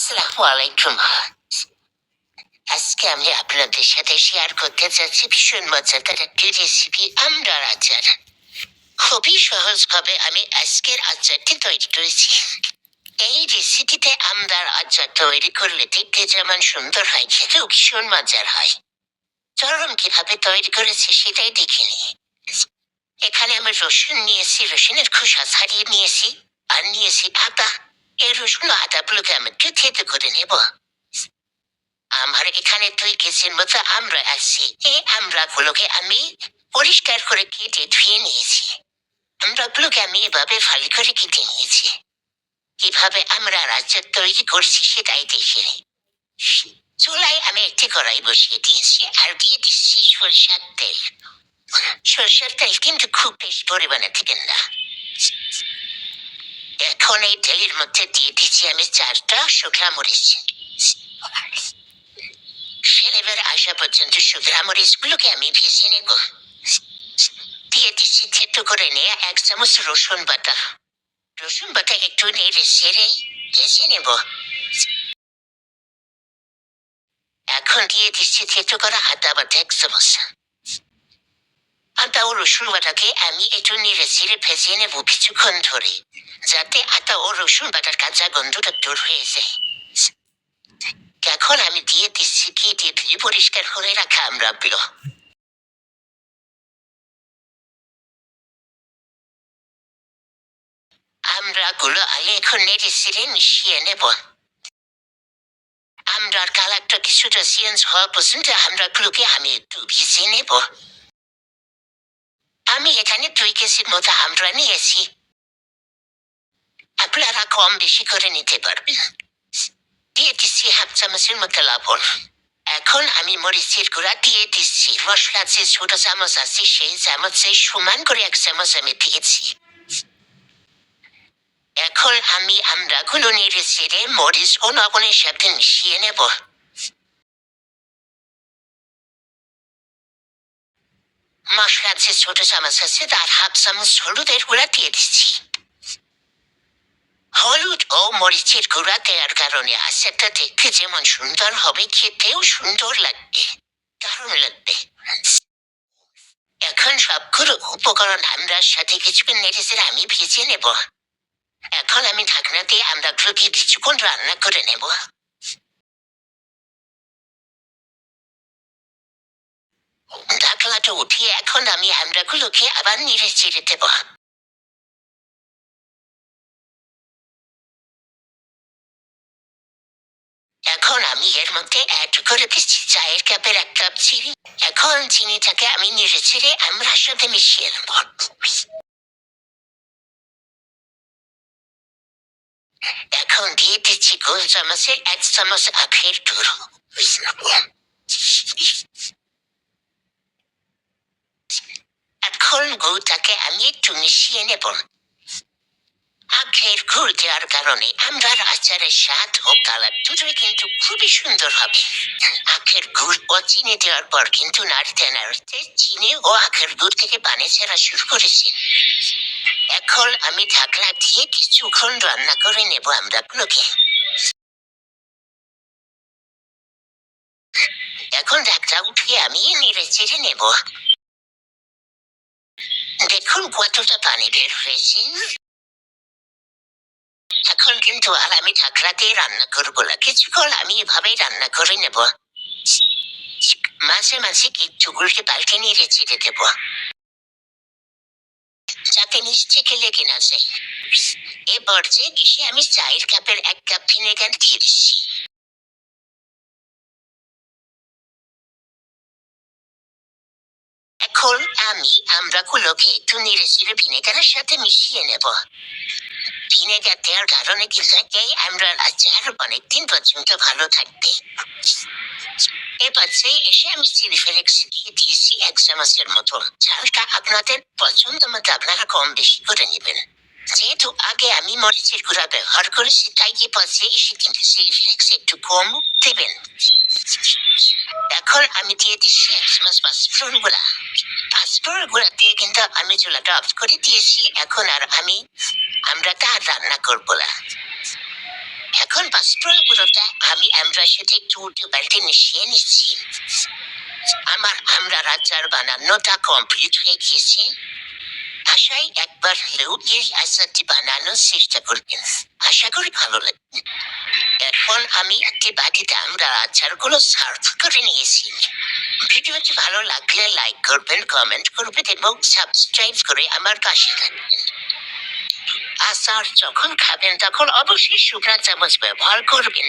আসসালামু আলাইকুম। আজকে আমি আপনাদের সাথে শেয়ার করতে যাচ্ছি ভীষণ মজাদার একটি রেসিপি, আমড়ার আচার। খুবই সহজভাবে আমি আজকের আচারটি তৈরি করেছি। এই রেসিপিতে আমড়ার আচার তৈরি করলে দেখতে যেমন সুন্দর হয়, খেতেও ভীষণ মজার হয়। চলুন কিভাবে তৈরি করেছি সেটাই দেখে নিই। এখানে আমি রসুন নিয়েছি, রসুনের খোসা ছাড়িয়ে নিয়েছি, আর নিয়েছি আদা। এই রসুন ও আদাগুলোকে আমি একটু থেতো করে নেব। আমার এখানে 2 কেজির মতো আমড়া আছে। এই আমড়াগুলোকে আমি পরিষ্কার করে কেটে ধুয়ে নিয়েছি। আমড়াগুলোকে আমি এভাবে ফালি করে কেটে নিয়েছি। কিভাবে আমরা আচার তৈরি করছি সেটাই দেখে নিই। চুলায় আমি একটি কড়াই বসিয়ে দিয়েছি আর দিয়ে দিচ্ছি সরষের তেল। সরষের তেল কিন্তু খুব বেশি পরিমাণে দিবেন না। এখন এই তেলের মধ্যে দিয়ে দিচ্ছি আমি 4টা শুকনা মরিচ। ফ্লেভার আসা পর্যন্ত শুকনা মরিচগুলোকে আমি ভেজে নেব। দিয়ে দিচ্ছি থেতো করে নিয়ে 1 চামচ রসুন বাটা। রসুন বাটা একটু নেড়ে ছেড়ে ভেজে নেব। এখন দিয়ে দিচ্ছি থেতো করা আদা বাটা 1 চামচ। আদা ও রসুন বাটাকে আমি একটু নেড়ে ছেড়ে ভেজে নেব কিছুক্ষণ ধরে, যাতে আদা ও রসুন বাটার কাঁচা গন্ধটা দূর হয়ে যায়। এখন আমি দিয়ে দিচ্ছি কেটে ধুয়ে পরিষ্কার করে রাখা আমড়াগুলো। আমড়াগুলো আমি এখন নেড়ে ছেড়ে মিশিয়ে নেব। আমড়ার কালারটা কিছুটা চেঞ্জ হওয়া পর্যন্ত আমড়াগুলোকে আমি একটু ভেজে নেব। আমি এখানে 2 কেজির মতো আমড়া নিয়েছি। আপনারা কম বেশি করে নিতে পারবেন। দিয়ে দিচ্ছি 1/2 চামচের মতো লবণ। এখন আমি মরিচের গুঁড়া দিয়ে দিচ্ছি। মশলা যে ছোট চামচ আছে সেই চামচে সমান করে 1 চামচ আমি দিয়েছি। এখন আমি আমড়াগুলো নেড়ে ছেড়ে মরিচ ও লবণের সাথে মিশিয়ে নেব। মশলা যে ছোট চামচ আছে তার 1/2 চামচ হলুদের গুঁড়া দিয়ে দিচ্ছি। হলুদ ও মরিচের গুঁড়া দেওয়ার কারণে আচারটা দেখতে যেমন সুন্দর হবে, খেতেও সুন্দর লাগবে, দারুণ লাগবে। এখন সবগুলো উপকরণ আমড়ার সাথে কিছুক্ষণ নেড়ে ছেড়ে আমি ভেজে নেব। এখন আমি ঢাকনা দিয়ে আমড়াগুলোকে কিছুক্ষণ রান্না করে নেব। ঢাকনাটা উঠিয়ে এখন আমি আমড়াগুলোকে আবার নেড়ে চেড়ে দেব। এখন আমি এর মধ্যে অ্যাড করে দিচ্ছি চায়ের কাপের 1 কাপ চিনি। এখন চিনিটাকে আমি নেড়ে চেড়ে আমড়ার সাথে মিশিয়ে নেব। এখন দিয়ে দিচ্ছি গোল চামচে 1 চামচ আখের গুঁড়ো। এখন গুড়টাকে আমি একটু মিশিয়ে নেব। আখের গুড় দেওয়ার কারণে আমড়ার আচারের স্বাদ ও কালার দুটোই কিন্তু খুবই সুন্দর হবে। আখের গুড় ও চিনি দেওয়ার পর কিন্তু নাড়তে নাড়তে চিনি ও আখের গুড় থেকে পানি ছাড়া শুরু করেছে। এখন আমি ঢাকনা দিয়ে কিছুক্ষণ রান্না করে নেব আমড়াগুলোকে। এখন ঢাকনা উঠিয়ে আমি নেড়ে চেড়ে নেব। দেখুন কতটা পানি বের হয়েছে। এখন কিন্তু আর আমি ঢাকনাতেই রান্না করবো না, কিছুক্ষণ আমি এভাবেই রান্না করে নেব। মাঝে মাঝে একটু উল্টে পাল্টে নেড়ে চেড়ে দেব, যাতে নিচ থেকে লেগে না যায়। এ পর্যায়ে ডিশে আমি চায়ের কাপের 1 কাপ ভিনেগার দিয়ে দিচ্ছি। এখন আমি আমড়াগুলোকে একটু নেড়ে চেড়ে ভিনেগারের সাথে মিশিয়ে নেব। ভিনেগার দেওয়ার কারণে কিন্তু এই আমড়ার আচার অনেকদিন পর্যন্ত ভালো থাকবে। এবার এসে আমি চিলি ফ্লেক্স দিয়ে দিয়েছি 1 চামচের মতো। ঝালটা আপনাদের পছন্দ মতো আপনারা কম বেশি করে নেবেন। যেহেতু আগে আমি মরিচের গুঁড়া ব্যবহার করেছি, তাই এ পর্যায়ে এসে কিন্তু চিলি ফ্লেক্স একটু কম দেবেন। এখন আমি দিয়ে দিচ্ছি 1 চামচ পাঁচফোড়ন গুঁড়া। পাঁচফোড়ন গুঁড়া দিয়ে কিন্তু আমি চুলাটা অফ করে দিয়েছি। এখন আর আমি আমড়াটা আর রান্না করবো না। এখন পাঁচফোড়নগুলোটা আমি আমড়ার সাথে একটু উল্টো পাল্টে মিশিয়ে নিচ্ছি। আমার আমড়ার আচার বানানোটা কমপ্লিট হয়ে গিয়েছে। আশায় একবার হলেও এই আচারটি বানানোর চেষ্টা করবেন, আশা করি ভালো লাগবে। এখন আমি একটি বাটিতে আমড়ার আচারগুলো সার্ভ করে নিয়েছি। ভিডিওটি ভালো লাগলে লাইক করবেন, কমেন্ট করবেন এবং সাবস্ক্রাইব করে আমার পাশে থাকবেন। আচার যখন খাবেন তখন অবশ্যই শুকনা চামচ ব্যবহার করবেন।